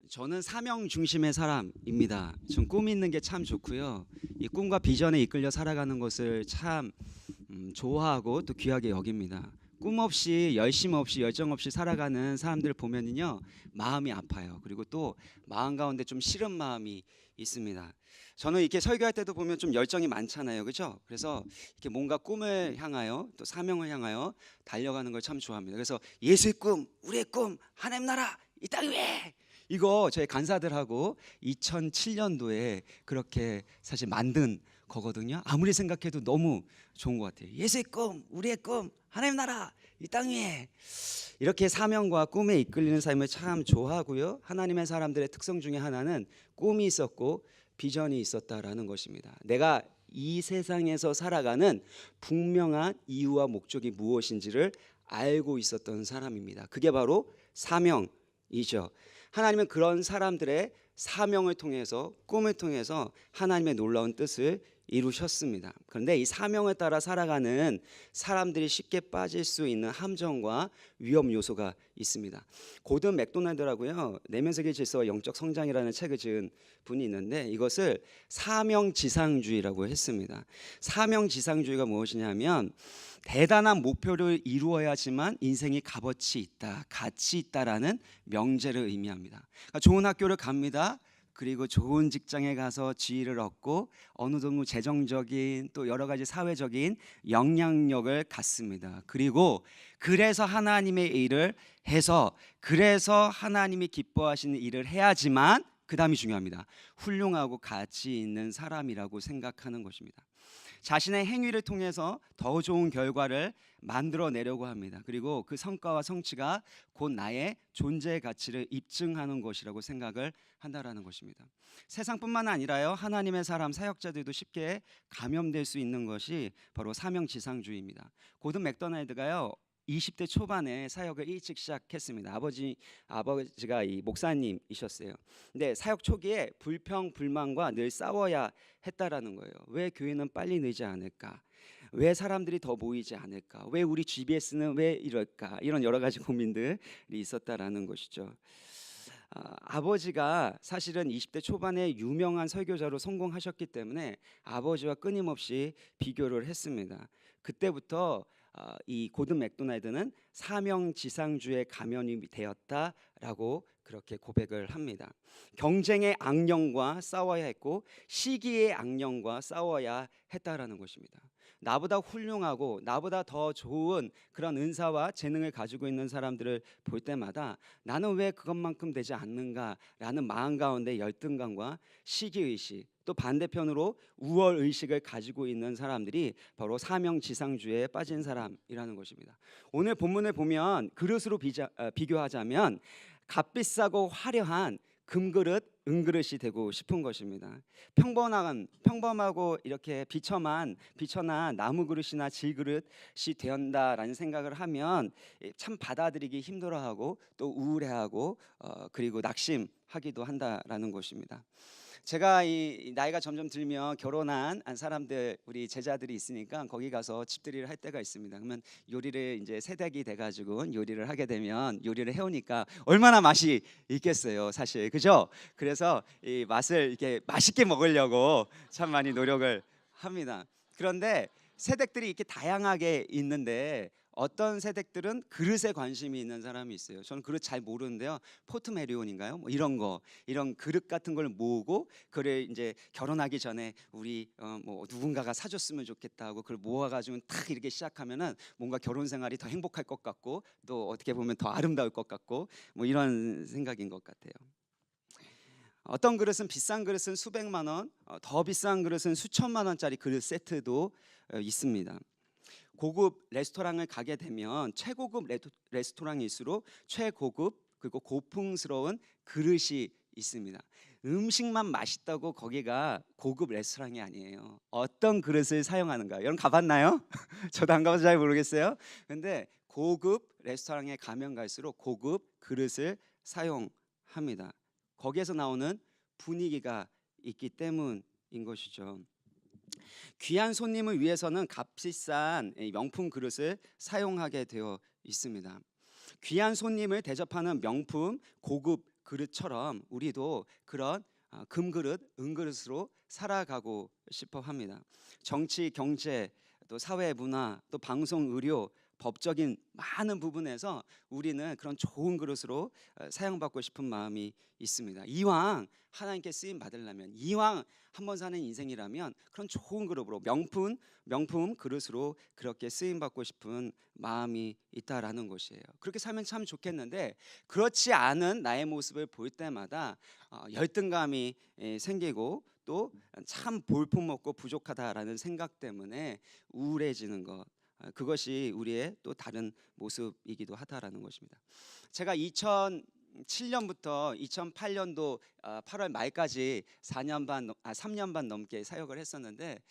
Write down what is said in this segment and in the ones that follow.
저는 사명 중심의 사람입니다. 전 꿈 있는 게 참 좋고요. 이 꿈과 비전에 이끌려 살아가는 것을 참 좋아하고 또 귀하게 여깁니다. 꿈 없이 열심 없이 열정 없이 살아가는 사람들 보면은요 마음이 아파요. 그리고 또 마음 가운데 좀 싫은 마음이 있습니다. 저는 이렇게 설교할 때도 보면 좀 열정이 많잖아요, 그렇죠? 그래서 이렇게 뭔가 꿈을 향하여 또 사명을 향하여 달려가는 걸 참 좋아합니다. 그래서 예수의 꿈, 우리의 꿈, 하나님 나라 이 땅 위에, 이거 저희 간사들하고 2007년도에 그렇게 사실 만든 거거든요. 아무리 생각해도 너무 좋은 것 같아요. 예수의 꿈, 우리의 꿈, 하나님 나라 이 땅 위에. 이렇게 사명과 꿈에 이끌리는 삶을 참 좋아하고요. 하나님의 사람들의 특성 중에 하나는 꿈이 있었고 비전이 있었다라는 것입니다. 내가 이 세상에서 살아가는 분명한 이유와 목적이 무엇인지를 알고 있었던 사람입니다. 그게 바로 사명이죠. 하나님은 그런 사람들의 사명을 통해서, 꿈을 통해서 하나님의 놀라운 뜻을 이루셨습니다. 그런데 이 사명을 따라 살아가는 사람들이 쉽게 빠질 수 있는 함정과 위험 요소가 있습니다. 고든 맥도날드라고요, 내면세계 질서와 영적 성장이라는 책을 지은 분이 있는데 이것을 사명지상주의라고 했습니다. 사명지상주의가 무엇이냐면 대단한 목표를 이루어야지만 인생이 값어치 있다, 가치 있다라는 명제를 의미합니다. 그러니까 좋은 학교를 갑니다. 그리고 좋은 직장에 가서 지위를 얻고 어느 정도 재정적인 또 여러 가지 사회적인 영향력을 갖습니다. 그리고 그래서 하나님의 일을 해서, 그래서 하나님이 기뻐하시는 일을 해야지만, 그 다음이 중요합니다, 훌륭하고 가치 있는 사람이라고 생각하는 것입니다. 자신의 행위를 통해서 더 좋은 결과를 만들어내려고 합니다. 그리고 그 성과와 성취가 곧 나의 존재의 가치를 입증하는 것이라고 생각을 한다라는 것입니다. 세상뿐만 아니라요, 하나님의 사람, 사역자들도 쉽게 감염될 수 있는 것이 바로 사명지상주의입니다. 고든 맥도날드가요 20대 초반에 사역을 일찍 시작했습니다. 아버지가 이 목사님이셨어요. 근데 사역 초기에 불평 불만과 늘 싸워야 했다라는 거예요. 왜 교회는 빨리 늘지 않을까? 왜 사람들이 더 모이지 않을까? 왜 우리 GBS는 왜 이럴까? 이런 여러 가지 고민들이 있었다라는 것이죠. 아버지가 사실은 20대 초반에 유명한 설교자로 성공하셨기 때문에 아버지와 끊임없이 비교를 했습니다. 그때부터 이 고든 맥도날드는 사명지상주의 가면이 되었다라고 그렇게 고백을 합니다. 경쟁의 악령과 싸워야 했고 시기의 악령과 싸워야 했다라는 것입니다. 나보다 훌륭하고 나보다 더 좋은 그런 은사와 재능을 가지고 있는 사람들을 볼 때마다 나는 왜 그것만큼 되지 않는가라는 마음 가운데 열등감과 시기의식, 또 반대편으로 우월의식을 가지고 있는 사람들이 바로 사명지상주의에 빠진 사람이라는 것입니다. 오늘 본문을 보면 그릇으로 비교하자면 값비싸고 화려한 금그릇, 은그릇이 되고 싶은 것입니다. 평범하고 이렇게 비천한 나무 그릇이나 질그릇이 되었다라는 생각을 하면 참 받아들이기 힘들어하고 또 우울해하고 그리고 낙심하기도 한다라는 것입니다. 제가 이 나이가 점점 들면 결혼한 사람들, 우리 제자들이 있으니까 거기 가서 집들이를 할 때가 있습니다. 그러면 요리를 이제 새댁이 돼가지고 요리를 하게 되면 요리를 해오니까 얼마나 맛이 있겠어요, 사실, 그죠? 그래서 이 맛을 이렇게 맛있게 먹으려고 참 많이 노력을 합니다. 그런데 새댁들이 이렇게 다양하게 있는데 어떤 새댁들은 그릇에 관심이 있는 사람이 있어요. 저는 그릇 잘 모르는데요. 포트메리온인가요? 뭐 이런 그릇 같은 걸 모으고 그를 이제 결혼하기 전에 우리 뭐 누군가가 사줬으면 좋겠다 하고 그걸 모아가지고 탁 이렇게 시작하면은 뭔가 결혼 생활이 더 행복할 것 같고 또 어떻게 보면 더 아름다울 것 같고 뭐 이런 생각인 것 같아요. 어떤 그릇은 비싼 그릇은 수백만 원, 더 비싼 그릇은 수천만 원짜리 그릇 세트도 있습니다. 고급 레스토랑을 가게 되면 최고급 레스토랑일수록 최고급 그리고 고풍스러운 그릇이 있습니다. 음식만 맛있다고 거기가 고급 레스토랑이 아니에요. 어떤 그릇을 사용하는가? 여러분 가봤나요? 저도 안 가봐서 잘 모르겠어요. 근데 고급 레스토랑에 가면 갈수록 고급 그릇을 사용합니다. 거기에서 나오는 분위기가 있기 때문인 것이죠. 귀한 손님을 위해서는 값비싼 명품 그릇을 사용하게 되어 있습니다. 귀한 손님을 대접하는 명품 고급 그릇처럼 우리도 그런 금그릇, 은그릇으로 살아가고 싶어 합니다. 정치, 경제, 또 사회, 문화, 또 방송, 의료, 법적인 많은 부분에서 우리는 그런 좋은 그릇으로 사용받고 싶은 마음이 있습니다. 이왕 하나님께 쓰임 받으려면, 이왕 한번 사는 인생이라면 그런 좋은 그릇으로, 명품 그릇으로 그렇게 쓰임 받고 싶은 마음이 있다라는 것이에요. 그렇게 살면 참 좋겠는데, 그렇지 않은 나의 모습을 볼 때마다 열등감이 생기고 또 참 볼품없고 부족하다라는 생각 때문에 우울해지는 것, 그것이 우리의 또 다른 모습이기도 하다라는 것입니다. 제가 2007년부터 2008년도 8월 말까지 3년 반 넘게 사역을 했었는데,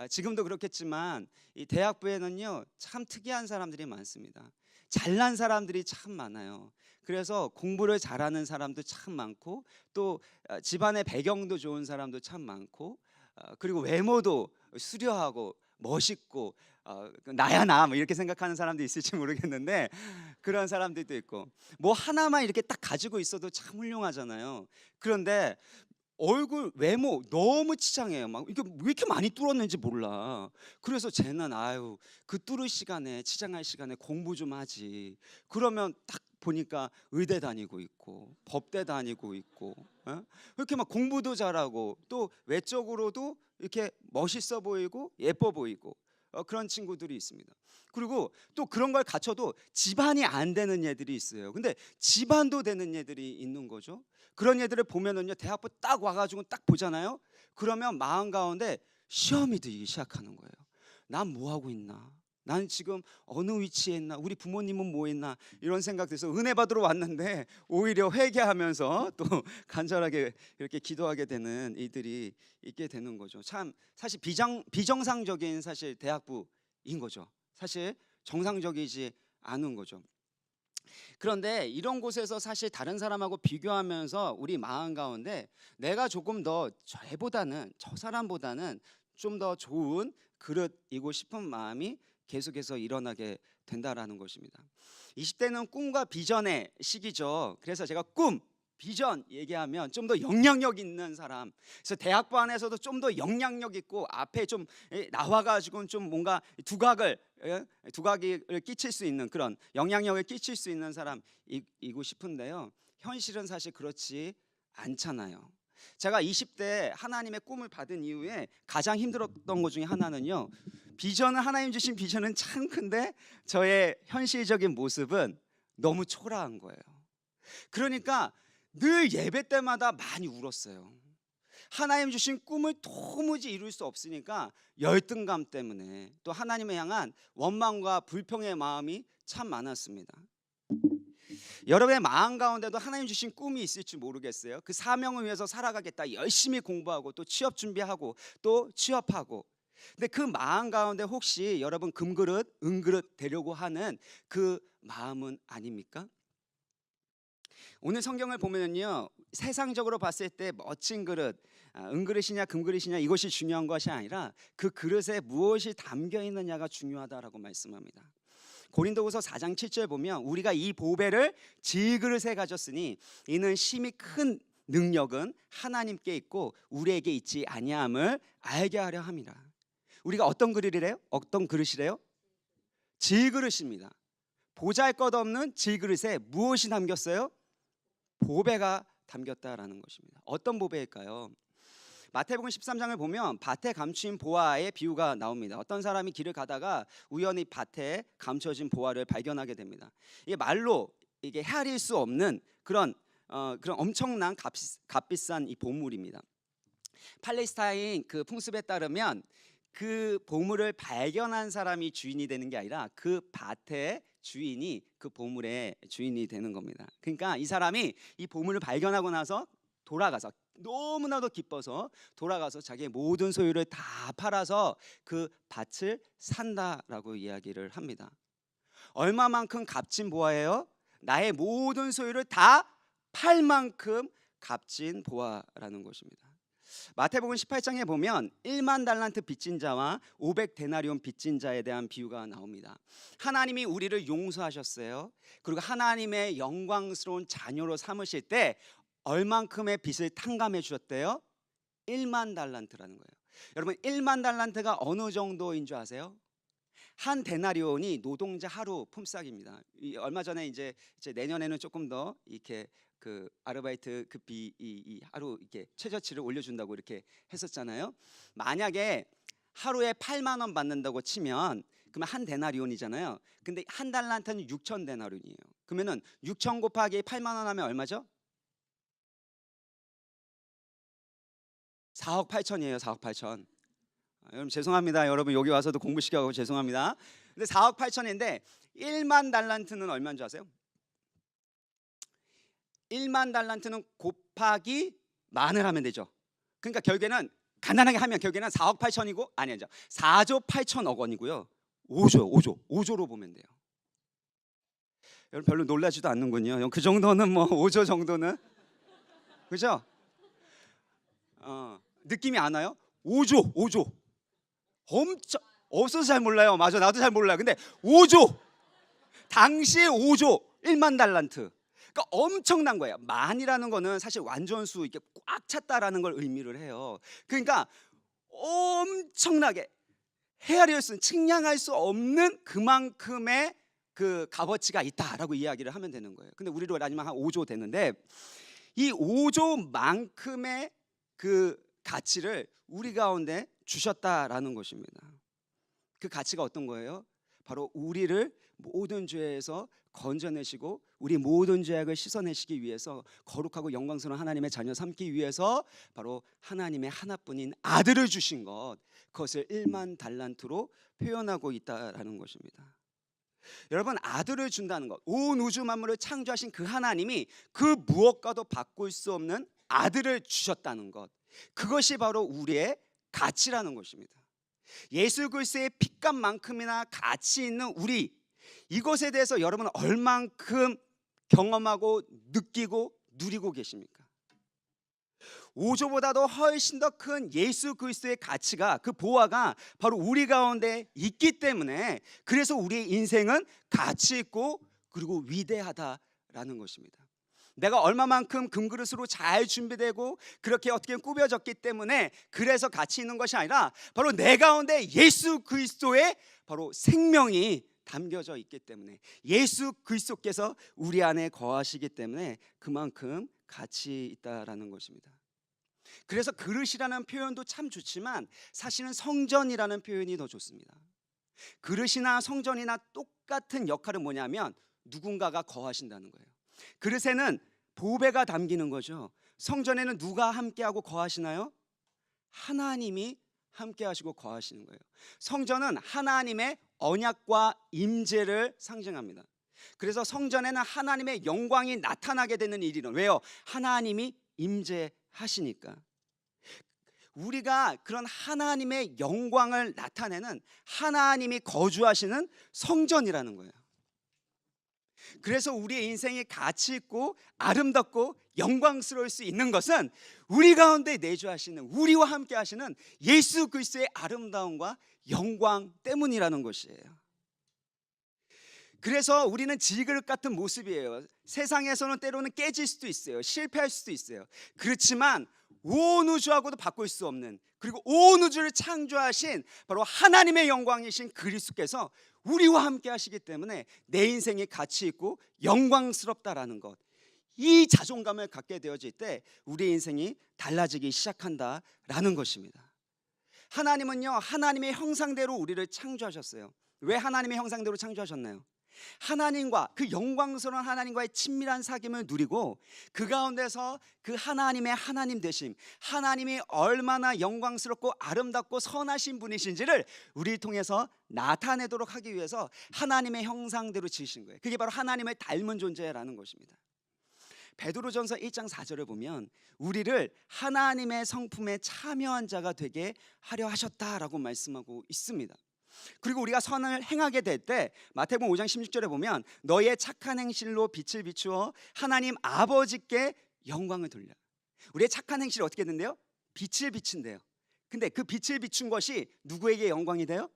지금도 그렇겠지만 이 대학부에는요 참 특이한 사람들이 많습니다. 잘난 사람들이 참 많아요. 그래서 공부를 잘하는 사람도 참 많고, 또 집안의 배경도 좋은 사람도 참 많고, 그리고 외모도 수려하고 멋있고, 나야 나 뭐 이렇게 생각하는 사람도 있을지 모르겠는데, 그런 사람들도 있고, 뭐 하나만 이렇게 딱 가지고 있어도 참 훌륭하잖아요. 그런데 얼굴 외모 너무 치장해요. 막 이게 왜 이렇게 많이 뚫었는지 몰라. 그래서 쟤는 아유 그 뚫을 시간에, 치장할 시간에 공부 좀 하지. 그러면 딱 보니까 의대 다니고 있고 법대 다니고 있고, 이렇게 막 공부도 잘하고 또 외적으로도 이렇게 멋있어 보이고 예뻐 보이고, 그런 친구들이 있습니다. 그리고 또 그런 걸 갖춰도 집안이 안 되는 애들이 있어요. 근데 집안도 되는 애들이 있는 거죠. 그런 애들을 보면은요, 대학부 딱 와가지고 딱 보잖아요. 그러면 마음 가운데 시험이 들기 시작하는 거예요. 난 뭐 하고 있나? 나는 지금 어느 위치에 있나? 우리 부모님은 뭐 했나? 이런 생각돼서 은혜 받으러 왔는데 오히려 회개하면서 또 간절하게 이렇게 기도하게 되는 이들이 있게 되는 거죠. 참 사실 비정상적인 사실 대학부인 거죠. 사실 정상적이지 않은 거죠. 그런데 이런 곳에서 사실 다른 사람하고 비교하면서 우리 마음 가운데 내가 조금 더 저 사람보다는 좀 더 좋은 그릇이고 싶은 마음이 계속해서 일어나게 된다라는 것입니다. 20대는 꿈과 비전의 시기죠. 그래서 제가 꿈, 비전 얘기하면 좀 더 영향력 있는 사람, 그래서 대학부 안에서도 좀 더 영향력 있고 앞에 좀 나와가지고 좀 뭔가 두각을 끼칠 수 있는, 그런 영향력을 끼칠 수 있는 사람이고 싶은데요, 현실은 사실 그렇지 않잖아요. 제가 20대 하나님의 꿈을 받은 이후에 가장 힘들었던 것 중에 하나는요, 하나님 주신 비전은 참 큰데 저의 현실적인 모습은 너무 초라한 거예요. 그러니까 늘 예배 때마다 많이 울었어요. 하나님 주신 꿈을 도무지 이룰 수 없으니까 열등감 때문에, 또 하나님을 향한 원망과 불평의 마음이 참 많았습니다. 여러분의 마음 가운데도 하나님 주신 꿈이 있을지 모르겠어요. 그 사명을 위해서 살아가겠다, 열심히 공부하고 또 취업 준비하고 또 취업하고. 근데 그 마음 가운데 혹시 여러분 금그릇, 은그릇 되려고 하는 그 마음은 아닙니까? 오늘 성경을 보면은요, 세상적으로 봤을 때 멋진 그릇, 은그릇이냐 금그릇이냐 이것이 중요한 것이 아니라 그 그릇에 무엇이 담겨 있느냐가 중요하다라고 말씀합니다. 고린도후서 4장 7절 보면 우리가 이 보배를 질그릇에 가졌으니 이는 심히 큰 능력은 하나님께 있고 우리에게 있지 아니함을 알게 하려 함이라. 우리가 어떤 그릇이래요? 어떤 그릇이래요? 질그릇입니다. 보잘것없는 질그릇에 무엇이 담겼어요? 보배가 담겼다라는 것입니다. 어떤 보배일까요? 마태복음 13장을 보면 밭에 감추인 보화의 비유가 나옵니다. 어떤 사람이 길을 가다가 우연히 밭에 감춰진 보화를 발견하게 됩니다. 이게 말로 이게 헤아릴 수 없는 그런 엄청난 값비싼 이 보물입니다. 팔레스타인 그 풍습에 따르면 그 보물을 발견한 사람이 주인이 되는 게 아니라 그 밭의 주인이 그 보물의 주인이 되는 겁니다. 그러니까 이 사람이 이 보물을 발견하고 나서 돌아가서 너무나도 기뻐서 돌아가서 자기의 모든 소유를 다 팔아서 그 밭을 산다라고 이야기를 합니다. 얼마만큼 값진 보화예요? 나의 모든 소유를 다 팔 만큼 값진 보화라는 것입니다. 마태복음 18장에 보면 1만 달란트 빚진 자와 500데나리온 빚진 자에 대한 비유가 나옵니다. 하나님이 우리를 용서하셨어요. 그리고 하나님의 영광스러운 자녀로 삼으실 때 얼만큼의 빚을 탕감해 주셨대요? 1만 달란트라는 거예요. 여러분 1만 달란트가 어느 정도인 줄 아세요? 한 데나리온이 노동자 하루 품삯입니다. 얼마 전에 이제 내년에는 조금 더 이렇게 그 아르바이트 급비 이 하루 이렇게 최저치를 올려준다고 이렇게 했었잖아요. 만약에 하루에 8만 원 받는다고 치면 그러면 한 데나리온이잖아요. 근데 한 달란트는 6천 데나리온이에요. 그러면은 6천 곱하기 8만 원 하면 얼마죠? 4억 8천이에요. 4억 8천. 여러분 죄송합니다. 여러분 여기 와서도 공부 시켜가고 죄송합니다. 근데 4억 8천인데 1만 달란트는 얼마인 줄 아세요? 1만 달란트는 곱하기 만을 하면 되죠. 그러니까 결국에는 간단하게 하면 결국에는 4억 8천이고 아니죠. 4조 8천억 원이고요. 5조로 보면 돼요. 여러분 별로 놀라지도 않는군요. 그 정도는 뭐 5조 정도는 그죠? 느낌이 안 와요? 5조 엄청 없어서 잘 몰라요. 맞아, 나도 잘 몰라요. 근데 5조 당시에 5조 1만 달란트. 그러니까 엄청난 거예요. 만이라는 거는 사실 완전수 이렇게 꽉 찼다라는 걸 의미를 해요. 그러니까 엄청나게 헤아릴 수, 측량할 수 없는 그만큼의 그 값어치가 있다라고 이야기를 하면 되는 거예요. 근데 우리로 따지면 한 5조 되는데 이 5조만큼의 그 가치를 우리 가운데 주셨다라는 것입니다. 그 가치가 어떤 거예요? 바로 우리를 모든 죄에서 건져내시고 우리 모든 죄악을 씻어내시기 위해서 거룩하고 영광스러운 하나님의 자녀 삼기 위해서 바로 하나님의 하나뿐인 아들을 주신 것, 그것을 1만 달란트로 표현하고 있다라는 것입니다. 여러분 아들을 준다는 것, 온 우주 만물을 창조하신 그 하나님이 그 무엇과도 바꿀 수 없는 아들을 주셨다는 것, 그것이 바로 우리의 가치라는 것입니다. 예수 그리스도의 핏값만큼이나 가치 있는 우리, 이것에 대해서 여러분은 얼만큼 경험하고 느끼고 누리고 계십니까? 5조보다도 훨씬 더 큰 예수 그리스도의 가치가, 그 보화가 바로 우리 가운데 있기 때문에 그래서 우리의 인생은 가치 있고 그리고 위대하다라는 것입니다. 내가 얼마만큼 금그릇으로 잘 준비되고 그렇게 어떻게 꾸며졌기 때문에 그래서 가치 있는 것이 아니라 바로 내 가운데 예수 그리스도의 바로 생명이 담겨져 있기 때문에, 예수 그리스도께서 우리 안에 거하시기 때문에 그만큼 가치 있다라는 것입니다. 그래서 그릇이라는 표현도 참 좋지만 사실은 성전이라는 표현이 더 좋습니다. 그릇이나 성전이나 똑같은 역할은 뭐냐면 누군가가 거하신다는 거예요. 그릇에는 보배가 담기는 거죠. 성전에는 누가 함께하고 거하시나요? 하나님이 함께하시고 거하시는 거예요. 성전은 하나님의 언약과 임재를 상징합니다. 그래서 성전에는 하나님의 영광이 나타나게 되는 일이는 왜요? 하나님이 임재하시니까. 우리가 그런 하나님의 영광을 나타내는 하나님이 거주하시는 성전이라는 거예요. 그래서 우리의 인생이 가치 있고 아름답고 영광스러울 수 있는 것은 우리 가운데 내주하시는, 우리와 함께 하시는 예수 그리스도의 아름다움과 영광 때문이라는 것이에요. 그래서 우리는 질그릇 같은 모습이에요. 세상에서는 때로는 깨질 수도 있어요. 실패할 수도 있어요. 그렇지만 온 우주하고도 바꿀 수 없는, 그리고 온 우주를 창조하신 바로 하나님의 영광이신 그리스도께서 우리와 함께 하시기 때문에 내 인생이 가치 있고 영광스럽다라는 것, 이 자존감을 갖게 되어질 때 우리 인생이 달라지기 시작한다라는 것입니다. 하나님은요, 하나님의 형상대로 우리를 창조하셨어요. 왜 하나님의 형상대로 창조하셨나요? 하나님과, 그 영광스러운 하나님과의 친밀한 사귐을 누리고 그 가운데서 그 하나님의 하나님 되심, 하나님이 얼마나 영광스럽고 아름답고 선하신 분이신지를 우리를 통해서 나타내도록 하기 위해서 하나님의 형상대로 지으신 거예요. 그게 바로 하나님을 닮은 존재라는 것입니다. 베드로전서 1장 4절을 보면 우리를 하나님의 성품에 참여한 자가 되게 하려 하셨다라고 말씀하고 있습니다. 그리고 우리가 선을 행하게 될 때 마태복음 5장 16절에 보면 너희의 착한 행실로 빛을 비추어 하나님 아버지께 영광을 돌려. 우리의 착한 행실이 어떻게 된대요? 빛을 비춘대요. 근데 그 빛을 비춘 것이 누구에게 영광이 돼요?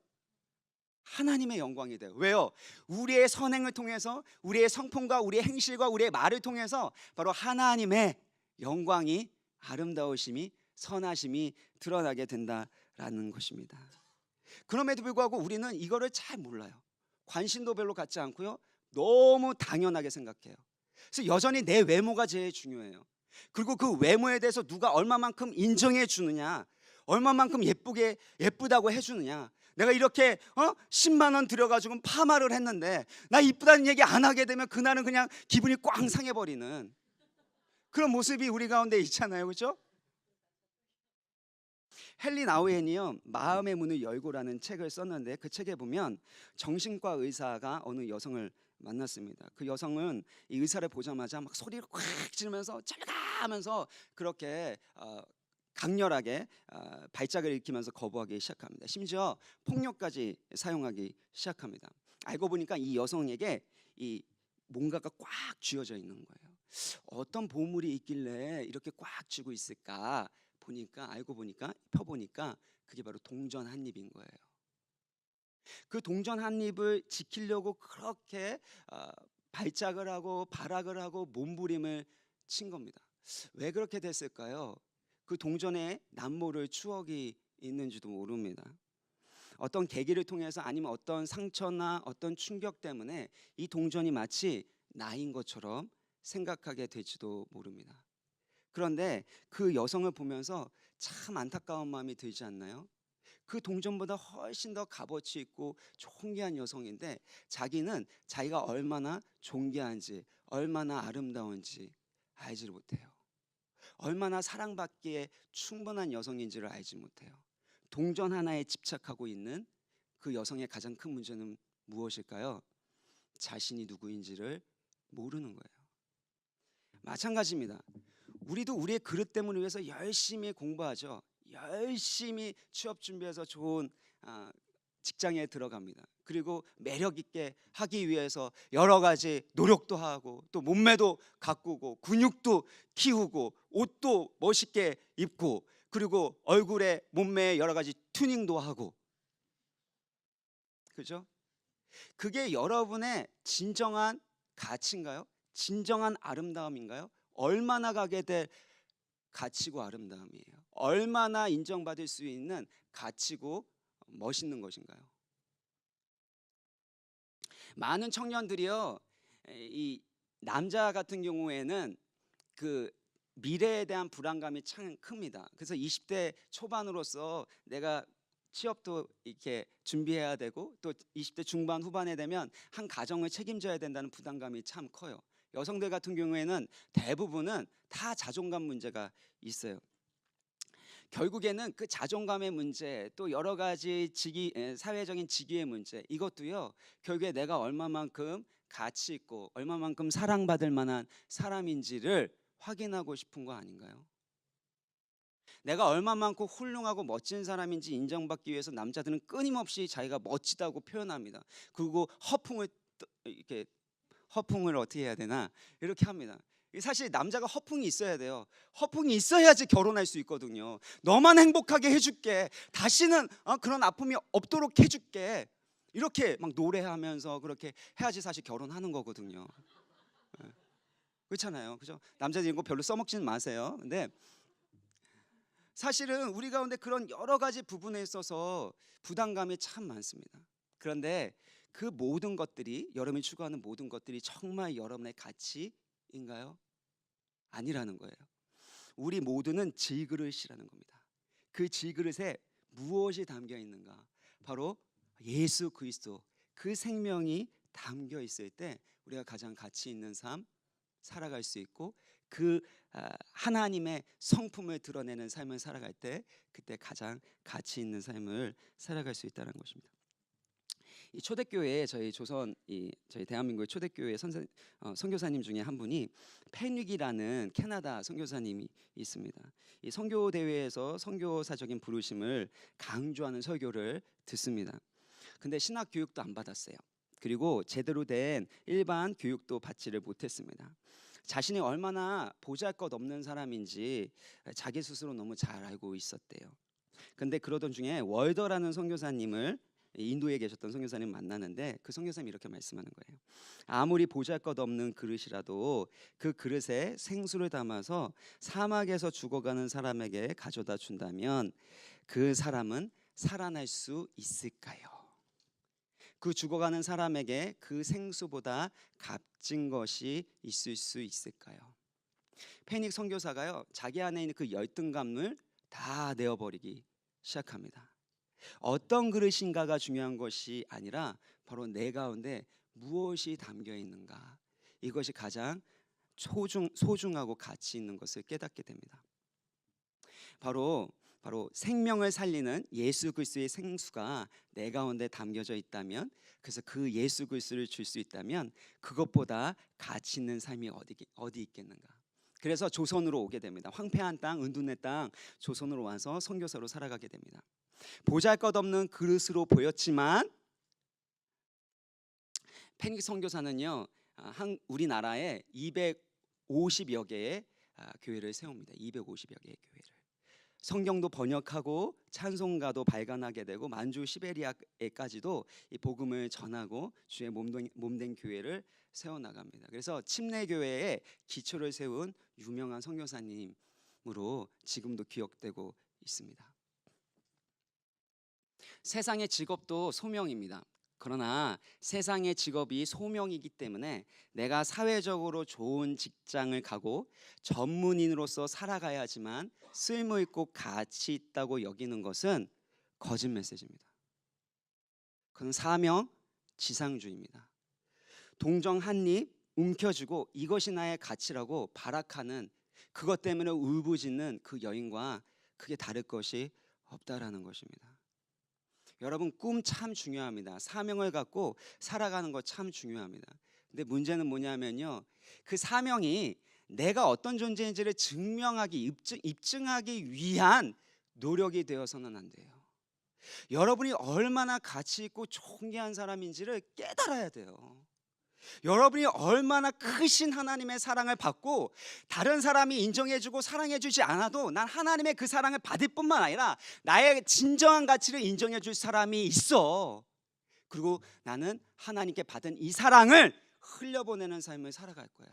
하나님의 영광이 돼요. 왜요? 우리의 선행을 통해서, 우리의 성품과 우리의 행실과 우리의 말을 통해서 바로 하나님의 영광이, 아름다우심이, 선하심이 드러나게 된다라는 것입니다. 그럼에도 불구하고 우리는 이거를 잘 몰라요. 관심도 별로 갖지 않고요, 너무 당연하게 생각해요. 그래서 여전히 내 외모가 제일 중요해요. 그리고 그 외모에 대해서 누가 얼마만큼 인정해 주느냐, 얼마만큼 예쁘다고 해주느냐. 내가 이렇게 10만 원 들여가지고 파마를 했는데 나 이쁘다는 얘기 안 하게 되면 그날은 그냥 기분이 꽝 상해버리는 그런 모습이 우리 가운데 있잖아요, 그렇죠? 헨리 나우엔이요, 마음의 문을 열고라는 책을 썼는데, 그 책에 보면 정신과 의사가 어느 여성을 만났습니다. 그 여성은 이 의사를 보자마자 막 소리를 꽉 지르면서 잘가 하면서 그렇게 강렬하게 발작을 일으키면서 거부하기 시작합니다. 심지어 폭력까지 사용하기 시작합니다. 알고 보니까 이 여성에게 이 뭔가가 꽉 쥐어져 있는 거예요. 어떤 보물이 있길래 이렇게 꽉 쥐고 있을까 보니까, 알고 보니까, 펴보니까 그게 바로 동전 한 입인 거예요. 그 동전 한 입을 지키려고 그렇게 발작을 하고 발악을 하고 몸부림을 친 겁니다. 왜 그렇게 됐을까요? 그 동전에 남모를 추억이 있는지도 모릅니다. 어떤 계기를 통해서, 아니면 어떤 상처나 어떤 충격 때문에 이 동전이 마치 나인 것처럼 생각하게 될지도 모릅니다. 그런데 그 여성을 보면서 참 안타까운 마음이 들지 않나요? 그 동전보다 훨씬 더 값어치 있고 존귀한 여성인데, 자기는 자기가 얼마나 존귀한지, 얼마나 아름다운지 알지를 못해요. 얼마나 사랑받기에 충분한 여성인지를 알지 못해요. 동전 하나에 집착하고 있는 그 여성의 가장 큰 문제는 무엇일까요? 자신이 누구인지를 모르는 거예요. 마찬가지입니다. 우리도 우리의 그릇 때문을 위해서 열심히 공부하죠. 열심히 취업 준비해서 좋은 직장에 들어갑니다. 그리고 매력 있게 하기 위해서 여러 가지 노력도 하고, 또 몸매도 가꾸고, 근육도 키우고, 옷도 멋있게 입고, 그리고 얼굴에 몸매에 여러 가지 튜닝도 하고, 그죠? 그게 여러분의 진정한 가치인가요? 진정한 아름다움인가요? 얼마나 가게 될 가치고 아름다움이에요? 얼마나 인정받을 수 있는 가치고 멋있는 것인가요? 많은 청년들이요, 이 남자 같은 경우에는 그 미래에 대한 불안감이 참 큽니다. 그래서 20대 초반으로서 내가 취업도 이렇게 준비해야 되고, 또 20대 중반 후반에 되면 한 가정을 책임져야 된다는 부담감이 참 커요. 여성들 같은 경우에는 대부분은 다 자존감 문제가 있어요. 결국에는 그 자존감의 문제, 또 여러 가지 사회적인 직위의 문제, 이것도요, 결국에 내가 얼마만큼 가치 있고 얼마만큼 사랑받을 만한 사람인지를 확인하고 싶은 거 아닌가요? 내가 얼마만큼 훌륭하고 멋진 사람인지 인정받기 위해서 남자들은 끊임없이 자기가 멋지다고 표현합니다. 그리고 허풍을 어떻게 해야 되나, 이렇게 합니다. 사실 남자가 허풍이 있어야 돼요. 허풍이 있어야지 결혼할 수 있거든요. 너만 행복하게 해줄게, 다시는 그런 아픔이 없도록 해줄게, 이렇게 막 노래하면서 그렇게 해야지 사실 결혼하는 거거든요. 그렇잖아요, 그죠? 남자들 이거 별로 써먹지는 마세요. 근데 사실은 우리 가운데 그런 여러 가지 부분에 있어서 부담감이 참 많습니다. 그런데 그 모든 것들이, 여러분이 추구하는 모든 것들이 정말 여러분의 가치인가요? 아니라는 거예요. 우리 모두는 질그릇이라는 겁니다. 그 질그릇에 무엇이 담겨 있는가? 바로 예수 그리스도, 그 생명이 담겨 있을 때 우리가 가장 가치 있는 삶 살아갈 수 있고, 그 하나님의 성품을 드러내는 삶을 살아갈 때 그때 가장 가치 있는 삶을 살아갈 수 있다는 것입니다. 이 초대교회에 저희 대한민국의 초대교회 선교사님 중에 한 분이 펜윅이라는 캐나다 선교사님이 있습니다. 이 선교 대회에서 선교사적인 부르심을 강조하는 설교를 듣습니다. 근데 신학 교육도 안 받았어요. 그리고 제대로 된 일반 교육도 받지를 못했습니다. 자신이 얼마나 보잘것없는 사람인지 자기 스스로 너무 잘 알고 있었대요. 근데 그러던 중에 월더라는 선교사님을 인도에 계셨던 선교사님 만나는데 그 선교사님이 이렇게 말씀하는 거예요. 아무리 보잘것없는 그릇이라도 그 그릇에 생수를 담아서 사막에서 죽어가는 사람에게 가져다 준다면 그 사람은 살아날 수 있을까요? 그 죽어가는 사람에게 그 생수보다 값진 것이 있을 수 있을까요? 페닉 선교사가요, 자기 안에 있는 그 열등감을 다 내어버리기 시작합니다. 어떤 그릇인가가 중요한 것이 아니라 바로 내 가운데 무엇이 담겨 있는가, 이것이 가장 소중하고 가치 있는 것을 깨닫게 됩니다. 바로 생명을 살리는 예수 그리스도의 생수가 내 가운데 담겨져 있다면, 그래서 그 예수 그리스도를 줄 수 있다면 그것보다 가치 있는 삶이 어디 있겠는가. 그래서 조선으로 오게 됩니다. 황폐한 땅, 은둔의 땅 조선으로 와서 선교사로 살아가게 됩니다. 보잘것없는 그릇으로 보였지만 페닉 선교사는요, 우리나라에 250여 개의 교회를 세웁니다. 250여 개의 교회를. 성경도 번역하고 찬송가도 발간하게 되고 만주 시베리아에까지도 이 복음을 전하고 주의 몸된 교회를 세워나갑니다. 그래서 침례교회의 기초를 세운 유명한 선교사님으로 지금도 기억되고 있습니다. 세상의 직업도 소명입니다. 그러나 세상의 직업이 소명이기 때문에 내가 사회적으로 좋은 직장을 가고 전문인으로서 살아가야 하지만 쓸모 있고 가치 있다고 여기는 것은 거짓 메시지입니다. 그건 사명 지상주의입니다. 동정 한입 움켜쥐고 이것이 나의 가치라고 발악하는, 그것 때문에 울부짖는 그 여인과 크게 다를 것이 없다라는 것입니다. 여러분, 꿈 참 중요합니다. 사명을 갖고 살아가는 것 참 중요합니다. 근데 문제는 뭐냐면요, 그 사명이 내가 어떤 존재인지를 입증하기 위한 노력이 되어서는 안 돼요. 여러분이 얼마나 가치 있고 존귀한 사람인지를 깨달아야 돼요. 여러분이 얼마나 크신 하나님의 사랑을 받고 다른 사람이 인정해주고 사랑해주지 않아도 난 하나님의 그 사랑을 받을 뿐만 아니라 나의 진정한 가치를 인정해줄 사람이 있어. 그리고 나는 하나님께 받은 이 사랑을 흘려보내는 삶을 살아갈 거야.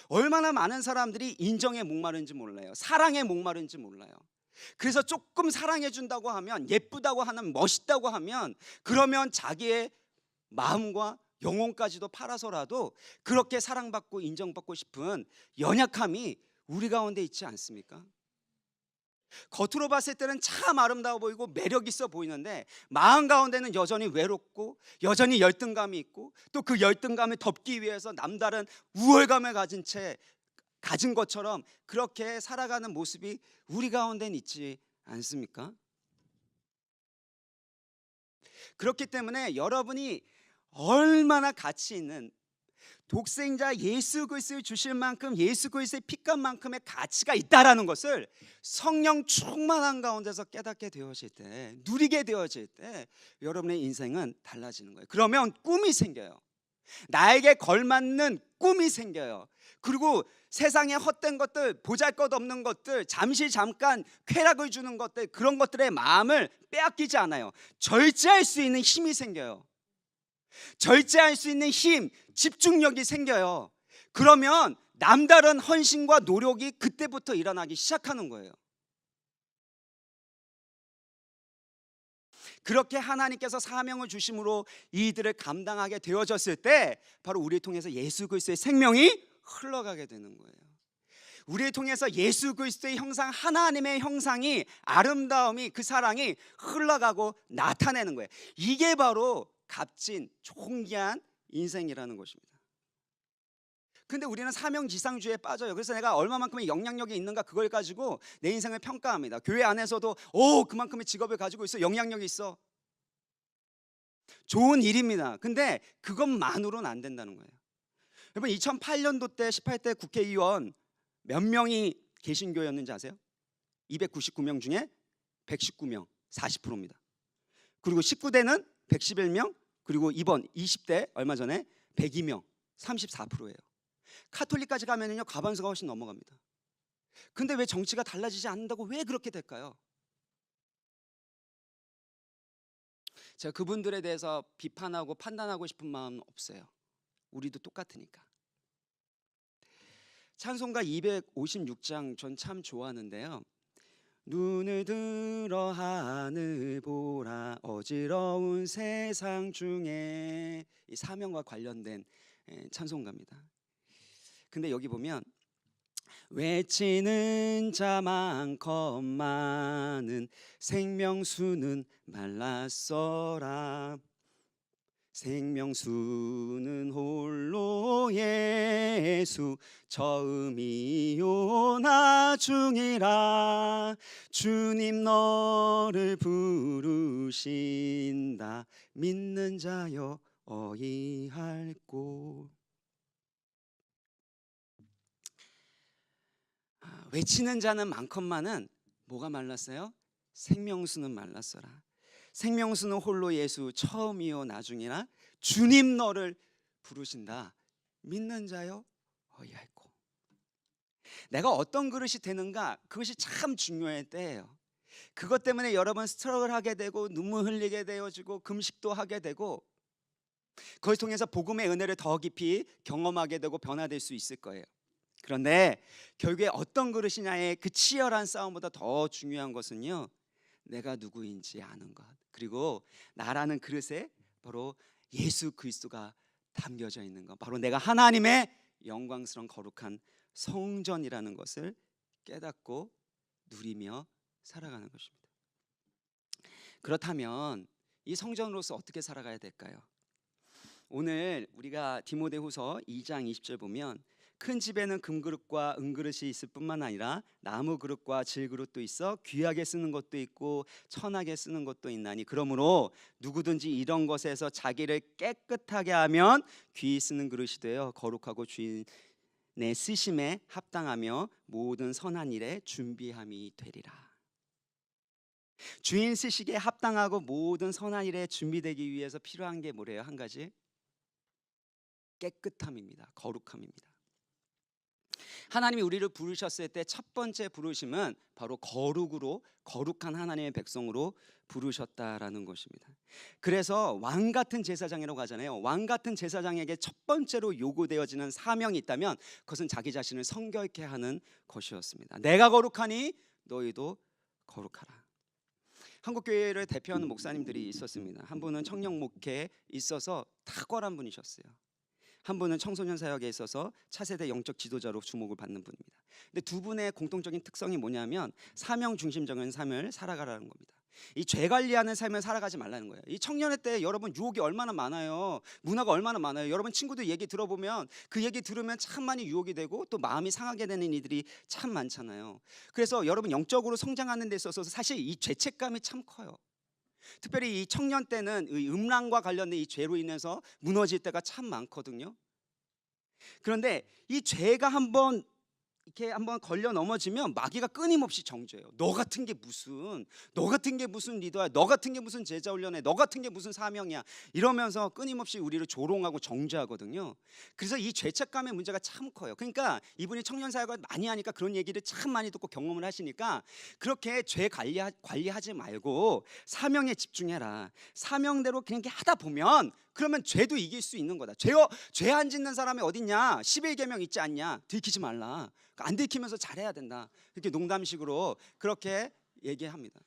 얼마나 많은 사람들이 인정에 목마른지 몰라요. 사랑에 목마른지 몰라요. 그래서 조금 사랑해준다고 하면, 예쁘다고 하면, 멋있다고 하면, 그러면 자기의 마음과 영혼까지도 팔아서라도 그렇게 사랑받고 인정받고 싶은 연약함이 우리 가운데 있지 않습니까? 겉으로 봤을 때는 참 아름다워 보이고 매력 있어 보이는데 마음 가운데는 여전히 외롭고 여전히 열등감이 있고, 또 그 열등감을 덮기 위해서 남다른 우월감을 가진 것처럼 그렇게 살아가는 모습이 우리 가운데는 있지 않습니까? 그렇기 때문에 여러분이 얼마나 가치 있는 독생자 예수 그리스도를 주실 만큼, 예수 그리스도의 피값만큼의 가치가 있다라는 것을 성령 충만한 가운데서 깨닫게 되어질 때, 누리게 되어질 때 여러분의 인생은 달라지는 거예요. 그러면 꿈이 생겨요. 나에게 걸맞는 꿈이 생겨요. 그리고 세상의 헛된 것들, 보잘것없는 것들, 잠깐 쾌락을 주는 것들, 그런 것들의 마음을 빼앗기지 않아요. 절제할 수 있는 힘이 생겨요. 절제할 수 있는 힘, 집중력이 생겨요. 그러면 남다른 헌신과 노력이 그때부터 일어나기 시작하는 거예요. 그렇게 하나님께서 사명을 주심으로 이들을 감당하게 되어졌을 때 바로 우리를 통해서 예수 그리스도의 생명이 흘러가게 되는 거예요. 우리를 통해서 예수 그리스도의 형상, 하나님의 형상이, 아름다움이, 그 사랑이 흘러가고 나타내는 거예요. 이게 바로 값진 존귀한 인생이라는 것입니다. 근데 우리는 사명지상주의에 빠져요. 그래서 내가 얼마만큼의 영향력이 있는가, 그걸 가지고 내 인생을 평가합니다. 교회 안에서도 그만큼의 직업을 가지고 있어, 영향력이 있어. 좋은 일입니다. 근데 그것만으로는 안 된다는 거예요. 여러분, 2008년도 때 18대 국회의원 몇 명이 개신교였는지 아세요? 299명 중에 119명, 40%입니다. 그리고 19대는 111명, 그리고 이번 20대 얼마 전에 102명, 34%예요. 카톨릭까지 가면은요, 과반수가 훨씬 넘어갑니다. 근데 왜 정치가 달라지지 않는다고 왜 그렇게 될까요? 제가 그분들에 대해서 비판하고 판단하고 싶은 마음은 없어요. 우리도 똑같으니까. 찬송가 256장 전 참 좋아하는데요. 눈을 들어 하늘 보라 어지러운 세상 중에, 이 사명과 관련된 찬송가입니다. 근데 여기 보면 외치는 자 많건만은 생명수는 말랐어라. 생명수는 홀로 예수 처음이요 나중이라. 주님 너를 부르신다. 믿는 자여 어이할 곳. 외치는 자는 많건만은 뭐가 말랐어요? 생명수는 말랐어라. 생명수는 홀로 예수 처음이요 나중이나 주님 너를 부르신다. 믿는 자여 어이할고. 내가 어떤 그릇이 되는가, 그것이 참 중요할 때예요. 그것 때문에 여러분 스트럭을 하게 되고 눈물 흘리게 되어지고 금식도 하게 되고, 그것을 통해서 복음의 은혜를 더 깊이 경험하게 되고 변화될 수 있을 거예요. 그런데 결국에 어떤 그릇이냐의 그 치열한 싸움보다 더 중요한 것은요, 내가 누구인지 아는 것, 그리고 나라는 그릇에 바로 예수 그리스도가 담겨져 있는 것, 바로 내가 하나님의 영광스러운 거룩한 성전이라는 것을 깨닫고 누리며 살아가는 것입니다. 그렇다면 이 성전으로서 어떻게 살아가야 될까요? 오늘 우리가 디모데후서 2장 20절 보면 큰 집에는 금그릇과 은그릇이 있을 뿐만 아니라 나무 그릇과 질그릇도 있어 귀하게 쓰는 것도 있고 천하게 쓰는 것도 있나니, 그러므로 누구든지 이런 것에서 자기를 깨끗하게 하면 귀히 쓰는 그릇이 되어 거룩하고 주인의 쓰심에 합당하며 모든 선한 일에 준비함이 되리라. 주인 쓰시기에 합당하고 모든 선한 일에 준비되기 위해서 필요한 게 뭐래요? 한 가지, 깨끗함입니다. 거룩함입니다. 하나님이 우리를 부르셨을 때 첫 번째 부르심은 바로 거룩으로, 거룩한 하나님의 백성으로 부르셨다라는 것입니다. 그래서 왕 같은 제사장이라고 하잖아요. 왕 같은 제사장에게 첫 번째로 요구되어지는 사명이 있다면 그것은 자기 자신을 성결케 하는 것이었습니다. 내가 거룩하니 너희도 거룩하라. 한국교회를 대표하는 목사님들이 있었습니다. 한 분은 청년 목회에 있어서 탁월한 분이셨어요. 한 분은 청소년 사역에 있어서 차세대 영적 지도자로 주목을 받는 분입니다. 근데 두 분의 공통적인 특성이 뭐냐면 사명 중심적인 삶을 살아가라는 겁니다. 이 죄 관리하는 삶을 살아가지 말라는 거예요. 이 청년의 때 여러분 유혹이 얼마나 많아요. 문화가 얼마나 많아요. 여러분 친구들 얘기 들어보면 그 얘기 들으면 참 많이 유혹이 되고 또 마음이 상하게 되는 이들이 참 많잖아요. 그래서 여러분 영적으로 성장하는 데 있어서 사실 이 죄책감이 참 커요. 특별히 이 청년 때는 이 음란과 관련된 이 죄로 인해서 무너질 때가 참 많거든요. 그런데 이 죄가 한번 이렇게 한번 걸려 넘어지면 마귀가 끊임없이 정죄해요. 너 같은 게 무슨 리더야, 너 같은 게 무슨 제자 훈련해, 너 같은 게 무슨 사명이야, 이러면서 끊임없이 우리를 조롱하고 정죄하거든요. 그래서 이 죄책감의 문제가 참 커요. 그러니까 이분이 청년 사역을 많이 하니까 그런 얘기를 참 많이 듣고 경험을 하시니까 그렇게 죄 관리하지 말고 사명에 집중해라. 사명대로 그냥 하다 보면 그러면 죄도 이길 수 있는 거다. 죄 안 짓는 사람이 어딨냐? 11계명 있지 않냐? 들키지 말라. 안 들키면서 잘해야 된다. 이렇게 농담식으로 그렇게 얘기합니다.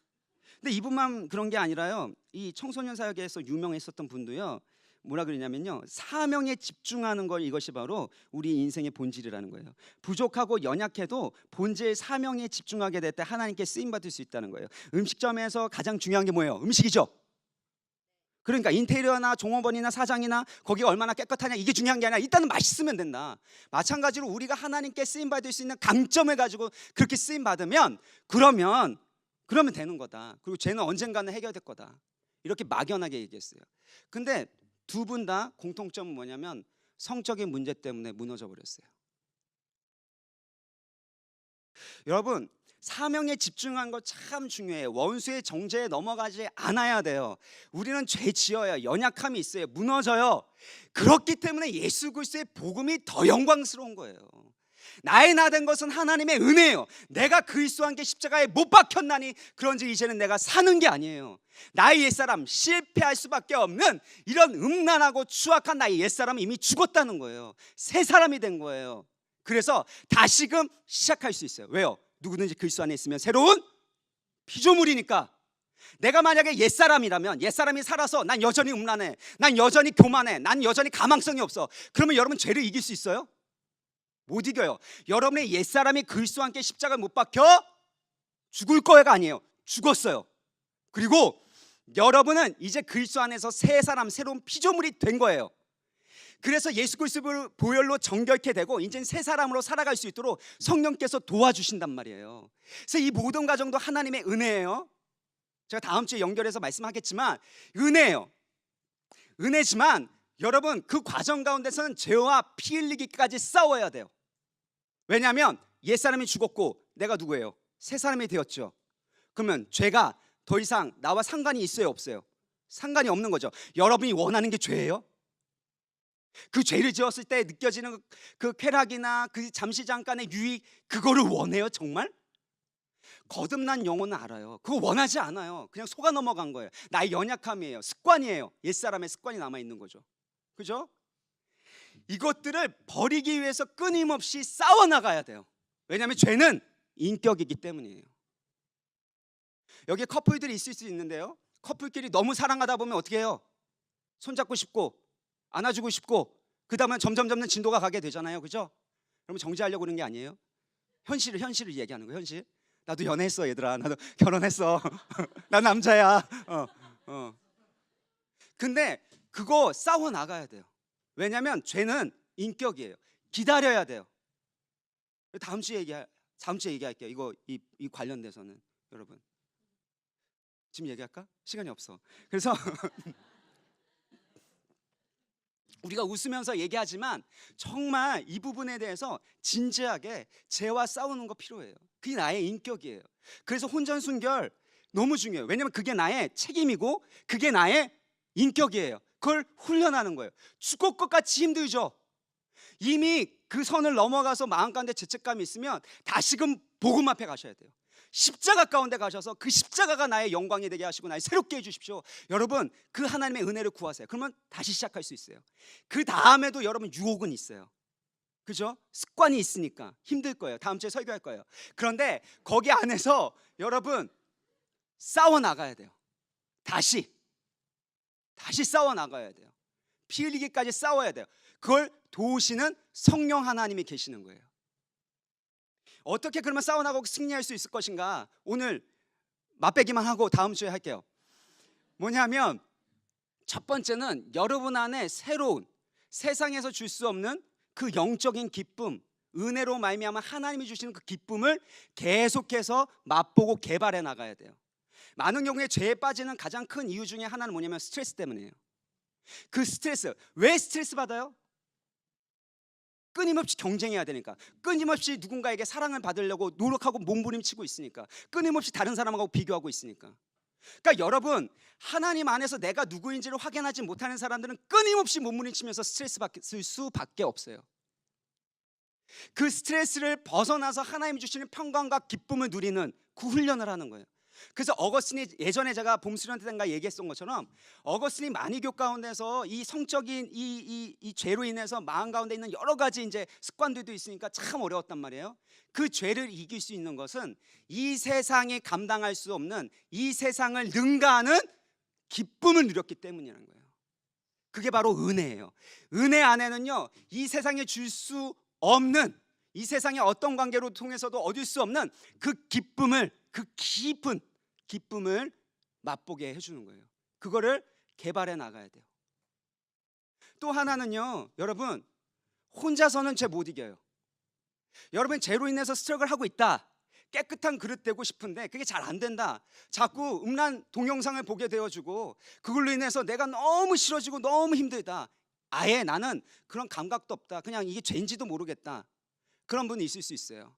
근데 이분만 그런 게 아니라요. 이 청소년 사역에서 유명했었던 분도요. 뭐라 그러냐면요, 사명에 집중하는 걸, 이것이 바로 우리 인생의 본질이라는 거예요. 부족하고 연약해도 본질 사명에 집중하게 될 때 하나님께 쓰임 받을 수 있다는 거예요. 음식점에서 가장 중요한 게 뭐예요? 음식이죠. 그러니까 인테리어나 종업원이나 사장이나 거기가 얼마나 깨끗하냐, 이게 중요한 게 아니라 일단은 맛있으면 된다. 마찬가지로 우리가 하나님께 쓰임 받을 수 있는 강점을 가지고 그렇게 쓰임 받으면 그러면 되는 거다. 그리고 죄는 언젠가는 해결될 거다. 이렇게 막연하게 얘기했어요. 근데 두 분 다 공통점은 뭐냐면 성적인 문제 때문에 무너져 버렸어요. 여러분, 사명에 집중한 거 참 중요해요. 원수의 정죄에 넘어가지 않아야 돼요. 우리는 죄 지어요. 연약함이 있어요. 무너져요. 그렇기 때문에 예수 그리스도의 복음이 더 영광스러운 거예요. 나의 나 된 것은 하나님의 은혜예요. 내가 그리스도와 함께 십자가에 못 박혔나니 그런즉 이제는 내가 사는 게 아니에요. 나의 옛사람, 실패할 수밖에 없는 이런 음란하고 추악한 나의 옛사람은 이미 죽었다는 거예요. 새 사람이 된 거예요. 그래서 다시금 시작할 수 있어요. 왜요? 누구든지 그리스도 안에 있으면 새로운 피조물이니까. 내가 만약에 옛사람이라면, 옛사람이 살아서 난 여전히 음란해, 난 여전히 교만해, 난 여전히 가망성이 없어, 그러면 여러분 죄를 이길 수 있어요? 못 이겨요. 여러분의 옛사람이 그리스도와 함께 십자가에 못 박혀 죽을 거야가 아니에요. 죽었어요. 그리고 여러분은 이제 그리스도 안에서 새 사람, 새로운 피조물이 된 거예요. 그래서 예수 그리스도 보혈로 정결케 되고 이제 새 사람으로 살아갈 수 있도록 성령께서 도와주신단 말이에요. 그래서 이 모든 과정도 하나님의 은혜예요. 제가 다음 주에 연결해서 말씀하겠지만 은혜예요. 은혜지만 여러분 그 과정 가운데서는 죄와 피 흘리기까지 싸워야 돼요. 왜냐하면 옛사람이 죽었고 내가 누구예요? 새 사람이 되었죠. 그러면 죄가 더 이상 나와 상관이 있어요, 없어요? 상관이 없는 거죠. 여러분이 원하는 게 죄예요? 그 죄를 지었을 때 느껴지는 그 쾌락이나 그 잠시 잠깐의 유익, 그거를 원해요 정말? 거듭난 영혼은 알아요. 그거 원하지 않아요. 그냥 속아 넘어간 거예요. 나의 연약함이에요. 습관이에요. 옛사람의 습관이 남아있는 거죠. 그죠? 이것들을 버리기 위해서 끊임없이 싸워나가야 돼요. 왜냐하면 죄는 인격이기 때문이에요. 여기 커플들이 있을 수 있는데요, 커플끼리 너무 사랑하다 보면 어떻게 해요? 손잡고 싶고 안아주고 싶고 그 다음에 점점 진도가 가게 되잖아요. 그죠? 그러면 정지하려고 그러는 게 아니에요. 현실을 얘기하는 거예요. 현실. 나도 연애했어 얘들아. 나도 결혼했어. 난 남자야. 근데 그거 싸워 나가야 돼요. 왜냐하면 죄는 인격이에요. 기다려야 돼요. 다음 주에 얘기할게요. 이거 이 관련돼서는 여러분. 지금 얘기할까? 시간이 없어. 그래서 우리가 웃으면서 얘기하지만 정말 이 부분에 대해서 진지하게 죄와 싸우는 거 필요해요. 그게 나의 인격이에요. 그래서 혼전순결 너무 중요해요. 왜냐하면 그게 나의 책임이고 그게 나의 인격이에요. 그걸 훈련하는 거예요. 죽을 것 같이 힘들죠. 이미 그 선을 넘어가서 마음 가운데 죄책감이 있으면 다시금 복음 앞에 가셔야 돼요. 십자가 가운데 가셔서 그 십자가가 나의 영광이 되게 하시고 나의 새롭게 해주십시오. 여러분 그 하나님의 은혜를 구하세요. 그러면 다시 시작할 수 있어요. 그 다음에도 여러분 유혹은 있어요. 그죠? 습관이 있으니까 힘들 거예요. 다음 주에 설교할 거예요. 그런데 거기 안에서 여러분 싸워 나가야 돼요. 다시 싸워 나가야 돼요. 피 흘리기까지 싸워야 돼요. 그걸 도우시는 성령 하나님이 계시는 거예요. 어떻게 그러면 싸워나가고 승리할 수 있을 것인가? 오늘 맛배기만 하고 다음 주에 할게요. 뭐냐면 첫 번째는 여러분 안에 새로운, 세상에서 줄 수 없는 그 영적인 기쁨, 은혜로 말미암아 하나님이 주시는 그 기쁨을 계속해서 맛보고 개발해 나가야 돼요. 많은 경우에 죄에 빠지는 가장 큰 이유 중에 하나는 뭐냐면 스트레스 때문이에요. 그 스트레스, 왜 스트레스 받아요? 끊임없이 경쟁해야 되니까, 끊임없이 누군가에게 사랑을 받으려고 노력하고 몸부림치고 있으니까, 끊임없이 다른 사람하고 비교하고 있으니까. 그러니까 여러분 하나님 안에서 내가 누구인지를 확인하지 못하는 사람들은 끊임없이 몸부림치면서 스트레스 받을 수밖에 없어요. 그 스트레스를 벗어나서 하나님이 주시는 평강과 기쁨을 누리는 그 훈련을 하는 거예요. 그래서 어거스틴이 예전에 제가 봄수련 때인가 얘기했던 것처럼 어거스틴이 만이교 가운데서 이 성적인 이 죄로 인해서 마음 가운데 있는 여러 가지 이제 습관들도 있으니까 참 어려웠단 말이에요. 그 죄를 이길 수 있는 것은 이 세상이 감당할 수 없는 이 세상을 능가하는 기쁨을 누렸기 때문이라는 거예요. 그게 바로 은혜예요. 은혜 안에는요 이 세상에 줄 수 없는, 이 세상의 어떤 관계로 통해서도 얻을 수 없는 그 기쁨을, 그 깊은 기쁨을 맛보게 해주는 거예요. 그거를 개발해 나가야 돼요. 또 하나는요, 여러분 혼자서는 죄 못 이겨요. 여러분 죄로 인해서 스트럭을 하고 있다, 깨끗한 그릇 되고 싶은데 그게 잘 안 된다, 자꾸 음란 동영상을 보게 되어주고 그걸로 인해서 내가 너무 싫어지고 너무 힘들다, 아예 나는 그런 감각도 없다, 그냥 이게 죄인지도 모르겠다, 그런 분이 있을 수 있어요.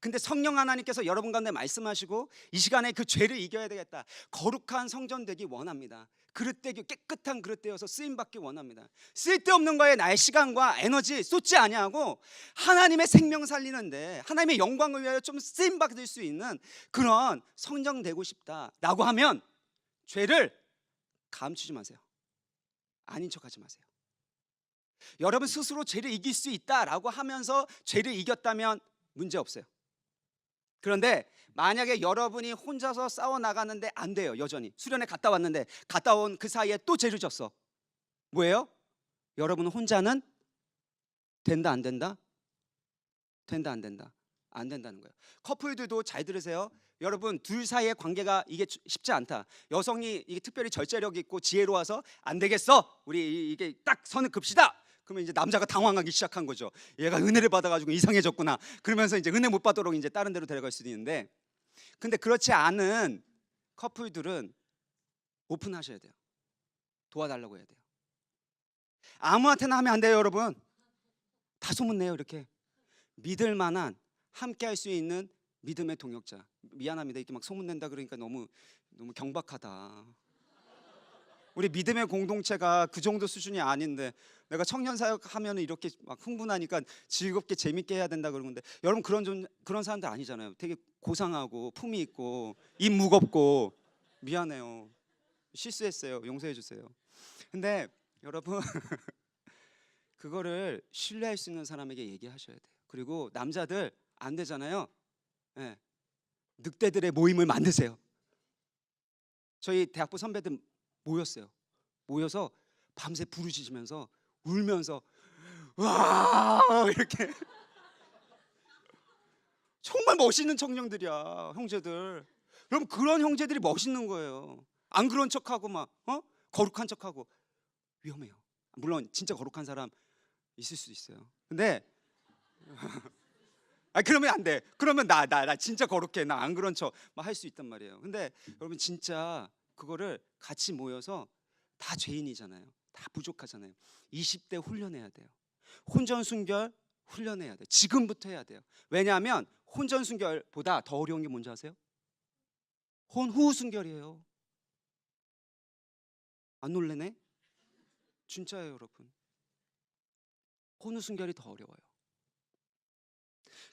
근데 성령 하나님께서 여러분 가운데 말씀하시고 이 시간에 그 죄를 이겨야 되겠다, 거룩한 성전 되기 원합니다. 그릇되게 깨끗한 그릇되어서 쓰임받기 원합니다. 쓸데없는 거에 나의 시간과 에너지 쏟지 아니하고 하나님의 생명 살리는데 하나님의 영광을 위하여 좀 쓰임받을 수 있는 그런 성정되고 싶다라고 하면 죄를 감추지 마세요. 아닌 척하지 마세요. 여러분 스스로 죄를 이길 수 있다라고 하면서 죄를 이겼다면 문제 없어요. 그런데 만약에 여러분이 혼자서 싸워나가는데 안 돼요. 여전히 수련회 갔다 왔는데 갔다 온 그 사이에 또 죄를 졌어. 뭐예요? 여러분 혼자는 된다 안 된다? 된다 안 된다? 안 된다는 거예요. 커플들도 잘 들으세요. 여러분 둘 사이의 관계가 이게 쉽지 않다. 여성이 이게 특별히 절제력 있고 지혜로워서 안 되겠어, 우리 이게 딱 선을 긋시다. 그러면 이제 남자가 당황하기 시작한 거죠. 얘가 은혜를 받아가지고 이상해졌구나. 그러면서 이제 은혜 못 받도록 이제 다른 데로 데려갈 수도 있는데, 근데 그렇지 않은 커플들은 오픈하셔야 돼요. 도와달라고 해야 돼요. 아무한테나 하면 안 돼요, 여러분. 다 소문내요. 이렇게 믿을 만한 함께 할 수 있는 믿음의 동역자. 미안합니다. 이렇게 막 소문낸다 그러니까 너무 경박하다. 우리 믿음의 공동체가 그 정도 수준이 아닌데 내가 청년 사역하면 이렇게 막 흥분하니까 즐겁게 재밌게 해야 된다 그러는데, 여러분 그런 사람들 아니잖아요. 되게 고상하고 품위 있고 입 무겁고. 미안해요. 실수했어요. 용서해 주세요. 근데 여러분 그거를 신뢰할 수 있는 사람에게 얘기하셔야 돼요. 그리고 남자들 안 되잖아요. 네. 늑대들의 모임을 만드세요. 저희 대학부 선배들 모였어요. 모여서 밤새 부르짖으면서 울면서 와 이렇게 정말 멋있는 청년들이야, 형제들. 여러분 그런 형제들이 멋있는 거예요. 안 그런 척하고 막 거룩한 척하고 위험해요. 물론 진짜 거룩한 사람 있을 수도 있어요. 근데 그러면 안 돼. 그러면 나 진짜 거룩해. 나 안 그런 척 막 할 수 있단 말이에요. 근데 여러분 진짜 그거를 같이 모여서 다 죄인이잖아요. 다 부족하잖아요. 20대 훈련해야 돼요. 혼전순결 훈련해야 돼요. 지금부터 해야 돼요. 왜냐하면 혼전순결보다 더 어려운 게 뭔지 아세요? 혼후순결이에요. 안 놀래네? 진짜예요, 여러분. 혼후순결이 더 어려워요.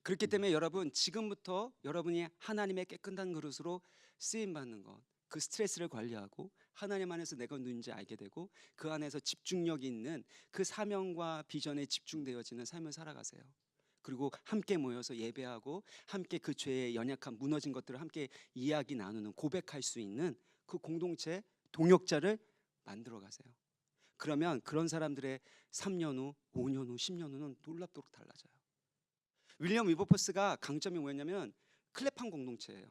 그렇기 때문에 여러분 지금부터 여러분이 하나님의 깨끗한 그릇으로 쓰임받는 것, 그 스트레스를 관리하고 하나님 안에서 내가 누군지 알게 되고 그 안에서 집중력이 있는 그 사명과 비전에 집중되어지는 삶을 살아가세요. 그리고 함께 모여서 예배하고 함께 그 죄의 연약한 무너진 것들을 함께 이야기 나누는, 고백할 수 있는 그 공동체 동역자를 만들어 가세요. 그러면 그런 사람들의 3년 후, 5년 후, 10년 후는 놀랍도록 달라져요. 윌리엄 위버퍼스가 강점이 뭐였냐면 클랩한 공동체예요.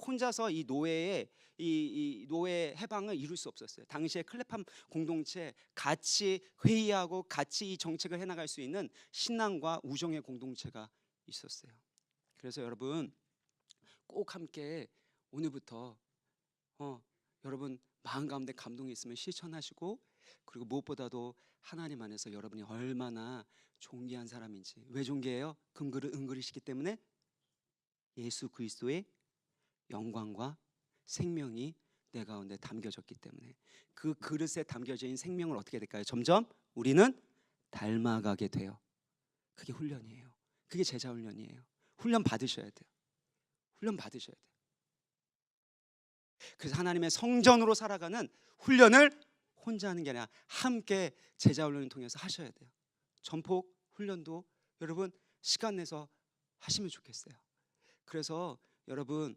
혼자서 이 노예의 이 노예 해방을 이룰 수 없었어요. 당시에 클랩한 공동체, 같이 회의하고 같이 이 정책을 해나갈 수 있는 신앙과 우정의 공동체가 있었어요. 그래서 여러분 꼭 함께 오늘부터 여러분 마음 가운데 감동이 있으면 실천하시고, 그리고 무엇보다도 하나님 안에서 여러분이 얼마나 존귀한 사람인지. 왜 존귀해요? 금그릇 은그릇이기 때문에 예수 그리스도의 영광과 생명이 내 가운데 담겨졌기 때문에 그 그릇에 담겨져 있는 생명을 어떻게 될까요? 점점 우리는 닮아가게 돼요. 그게 훈련이에요. 그게 제자 훈련이에요. 훈련 받으셔야 돼요. 훈련 받으셔야 돼요. 그래서 하나님의 성전으로 살아가는 훈련을 혼자 하는 게 아니라 함께 제자 훈련을 통해서 하셔야 돼요. 전폭 훈련도 여러분 시간 내서 하시면 좋겠어요. 그래서 여러분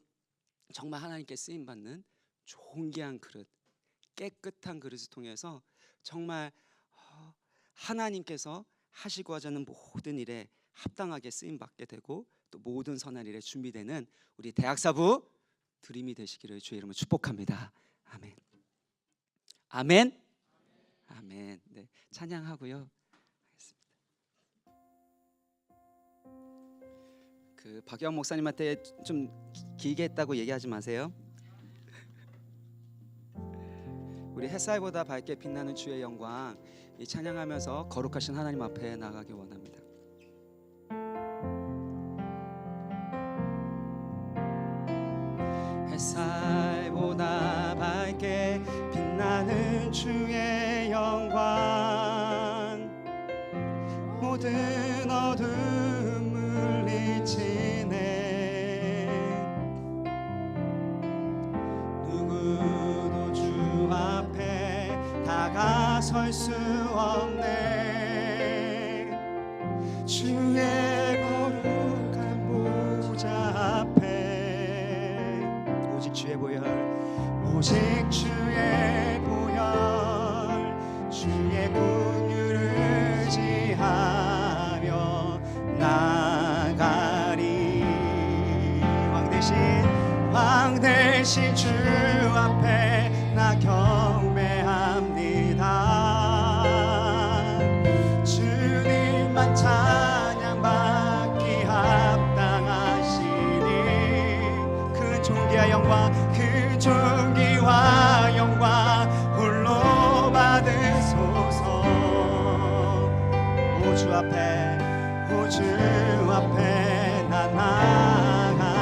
정말 하나님께 쓰임받는 존귀한 그릇, 깨끗한 그릇을 통해서 정말 하나님께서 하시고 하자는 모든 일에 합당하게 쓰임받게 되고 또 모든 선한 일에 준비되는 우리 대학사부 드림이 되시기를 주의 이름으로 축복합니다. 아멘. 아멘. 아멘. 네, 찬양하고요. 그 박영 목사님한테 좀 길게 했다고 얘기하지 마세요. 우리 햇살보다 밝게 빛나는 주의 영광, 이 찬양하면서 거룩하신 하나님 앞에 나가기 원합니다. 햇살보다 밝게 빛나는 주의 영광 모든 어둠 물리치네. 누구도 주 앞에 다가설 수 없네. 주의 거룩한 보좌 앞에 오직 주의 보혈, 오직 주의 보혈, 주의 긍휼을 의지하며 나가리. 왕 대신 주 앞에 나 경배합니다. 주님만 찬양받기 합당하시니 그 존귀와 영광, 그 존귀와 영광 홀로 받으소서. 오 주 앞에, 오 주 앞에 나 나갑니다.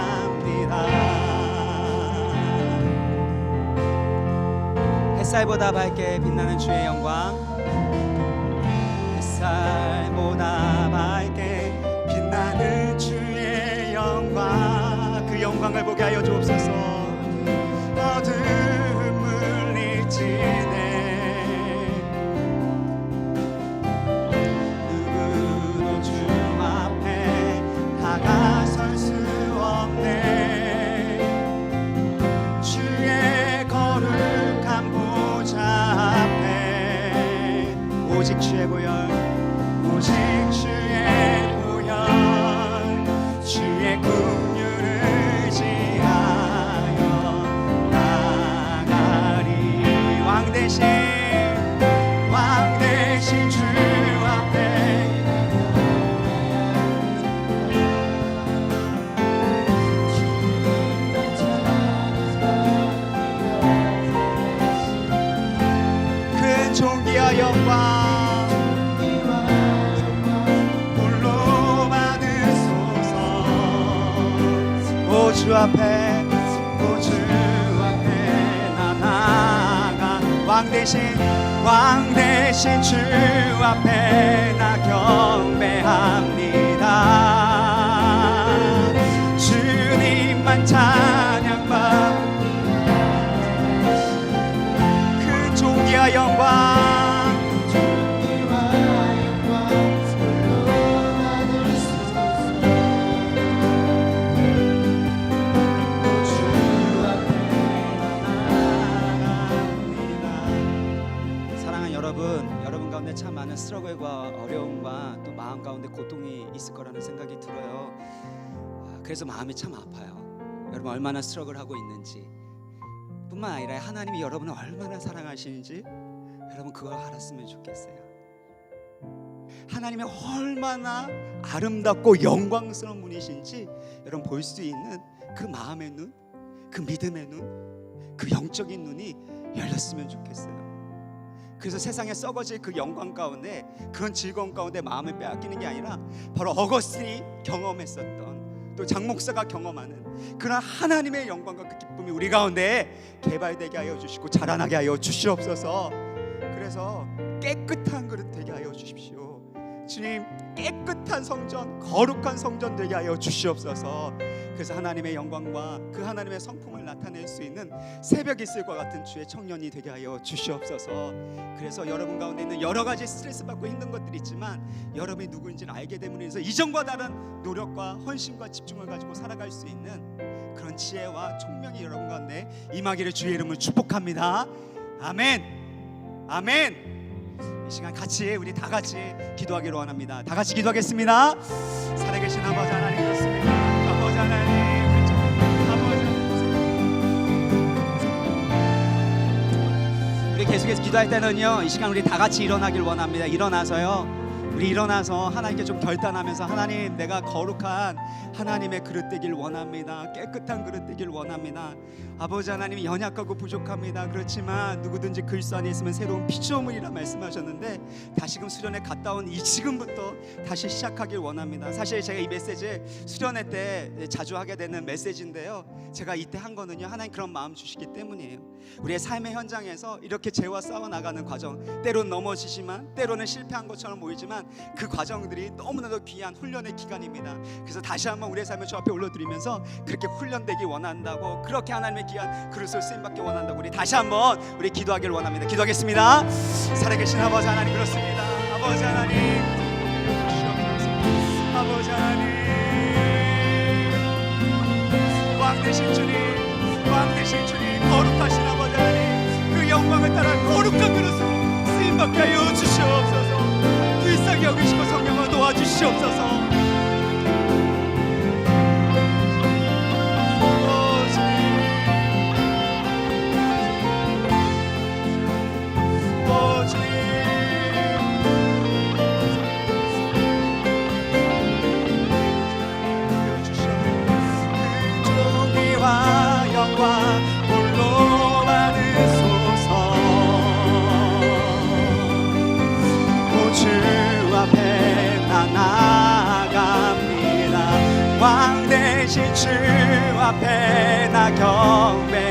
햇살보다 밝게 빛나는 주의 영광, 햇살보다 밝게 빛나는 주의 영광, 그 영광을 보게 하여 주옵소서. 어둠 물리치네. 누구도 주 앞에 다가설 수 없네. 주의 거룩한 보좌 앞에 오직 주의 보혈, 오직 주의 보혈, 주의 긍휼을 의지하여 나가리. 왕 대신 주 앞에 큰 존귀와 영광 홀로 받으소서. 오 주 앞에, 오 주 앞에 나 나가. 왕 대신 주 앞에 나 경배합니다. 주님만 찬양받 그 존귀와 영광, 여러분 가운데 참 많은 스트러글과 어려움과 또 마음 가운데 고통이 있을 거라는 생각이 들어요. 그래서 마음이 참 아파요. 여러분 얼마나 스트러글하고 있는지, 뿐만 아니라 하나님이 여러분을 얼마나 사랑하시는지 여러분 그걸 알았으면 좋겠어요. 하나님이 얼마나 아름답고 영광스러운 분이신지 여러분 볼 수 있는 그 마음의 눈, 그 믿음의 눈, 그 영적인 눈이 열렸으면 좋겠어요. 그래서 세상에 썩어질 그 영광 가운데, 그런 즐거움 가운데 마음을 빼앗기는 게 아니라 바로 어거스틴이 경험했었던, 또 장 목사가 경험하는 그런 하나님의 영광과 그 기쁨이 우리 가운데 개발되게 하여 주시고 자라나게 하여 주시옵소서. 그래서 깨끗한 그릇 되게 하여 주십시오. 주님, 깨끗한 성전, 거룩한 성전 되게 하여 주시옵소서. 그래서 하나님의 영광과 그 하나님의 성품을 나타낼 수 있는 새벽 이슬과 같은 주의 청년이 되게 하여 주시옵소서. 그래서 여러분 가운데 있는 여러 가지 스트레스 받고 힘든 것들이 있지만 여러분이 누구인지를 알게 됨으로 인해서 이전과 다른 노력과 헌신과 집중을 가지고 살아갈 수 있는 그런 지혜와 총명이 여러분 가운데 임하기를 주의 이름으로 축복합니다. 아멘. 아멘. 이 시간 같이 우리 다 같이 기도하기로 원합니다. 다 같이 기도하겠습니다. 살아계신 아버지 하나님 그렇습니다. 아버지 하나님, 우리 계속해서 기도할 때는요, 이 시간 우리 다 같이 일어나길 원합니다. 일어나서요, 우리 일어나서 하나님께 좀 결단하면서, 하나님, 내가 거룩한 하나님의 그릇 되길 원합니다. 깨끗한 그릇 되길 원합니다. 아버지 하나님, 연약하고 부족합니다. 그렇지만 누구든지 그리스도 안에 있으면 새로운 피조물이라 말씀하셨는데, 다시금 수련회 갔다 온 이 지금부터 다시 시작하길 원합니다. 사실 제가 이 메시지 수련회 때 자주 하게 되는 메시지인데요, 제가 이때 한 거는요, 하나님 그런 마음 주시기 때문이에요. 우리의 삶의 현장에서 이렇게 죄와 싸워 나가는 과정, 때로는 넘어지지만 때로는 실패한 것처럼 보이지만 그 과정들이 너무나도 귀한 훈련의 기간입니다. 그래서 다시 한번 우리의 삶을 주 앞에 올려드리면서 그렇게 훈련되기 원한다고, 그렇게 하나님의 귀한 그릇을 쓰임받기 원한다고 우리 다시 한번 우리 기도하길 원합니다. 기도하겠습니다. 살아계신 아버지 하나님, 그렇습니다. 아버지 하나님, 아버지 하나님, 왕 되신 주님, 왕 되신 주님, 거룩하신 아버지 하나님, 그 영광을 따라 거룩한 그릇으로 쓰임받게 하여 주시옵소서. 불쌍히 여기시고 성령을 도와주시옵소서. 왕 되신 주 앞에 나 경배합니다.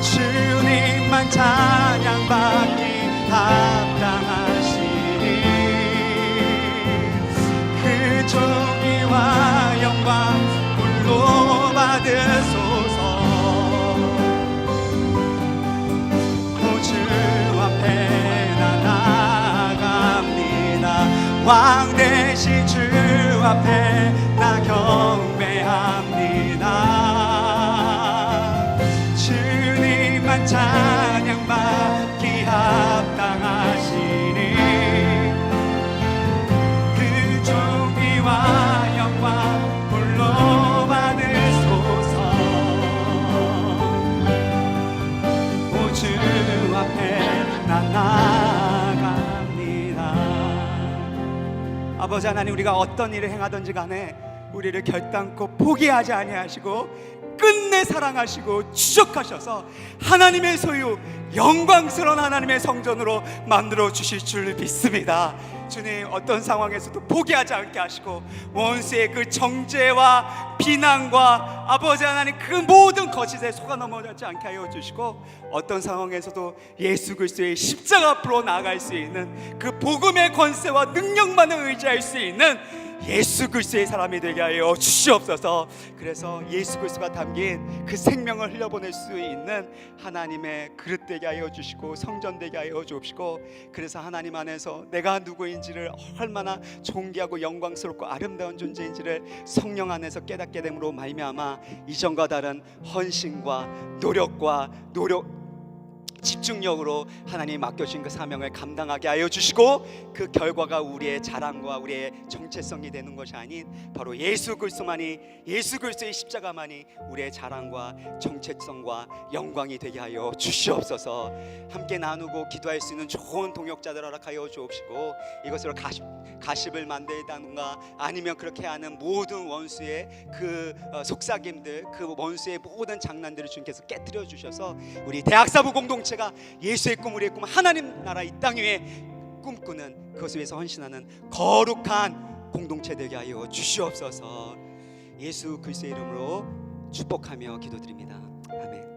주님만 찬양받기 합당하시니 그 존귀와 영광 홀로 받으소서. 주 앞에 나 나갑니다. 왕 되신 주 앞에 나 경배합니다. 주님만 찬양받기 합당하시니 그 존귀와 영광 홀로 받으소서. 오 주 앞에 나 나갑니다. 아버지 하나님, 우리가 어떤 일을 행하든지 간에 우리를 결단코 포기하지 아니하시고 끝내 사랑하시고 추적하셔서 하나님의 소유, 영광스러운 하나님의 성전으로 만들어 주실 줄 믿습니다. 주님, 어떤 상황에서도 포기하지 않게 하시고 원수의 그 정죄와 비난과 아버지 하나님 그 모든 거짓에 속아 넘어가지 않게 하여 주시고, 어떤 상황에서도 예수 그리스도의 십자가 앞으로 나아갈 수 있는 그 복음의 권세와 능력만을 의지할 수 있는 예수 그리스도의 사람이 되게 하여 주시옵소서. 그래서 예수 그리스도가 담긴 그 생명을 흘려보낼 수 있는 하나님의 그릇 되게 하여 주시고 성전 되게 하여 주옵시고, 그래서 하나님 안에서 내가 누구인지를 얼마나 존귀하고 영광스럽고 아름다운 존재인지를 성령 안에서 깨닫게 됨으로 말미암아 이전과 다른 헌신과 노력과 집중력으로 하나님 맡겨주신 그 사명을 감당하게 하여 주시고, 그 결과가 우리의 자랑과 우리의 정체성이 되는 것이 아닌 바로 예수 그리스도만이, 예수 그리스도의 십자가만이 우리의 자랑과 정체성과 영광이 되게 하여 주시옵소서. 함께 나누고 기도할 수 있는 좋은 동역자들 허락하여 주옵시고, 이것으로 가십을 만들다든가 아니면 그렇게 하는 모든 원수의 그 속삭임들, 그 원수의 모든 장난들을 주님께서 깨뜨려 주셔서 우리 대학사부 공동체가 예수의 꿈, 우리의 꿈, 하나님 나라 이 땅 위에 꿈꾸는, 그것을 위해서 헌신하는 거룩한 공동체 되게 하여 주시옵소서. 예수 그리스도의 이름으로 축복하며 기도드립니다. 아멘.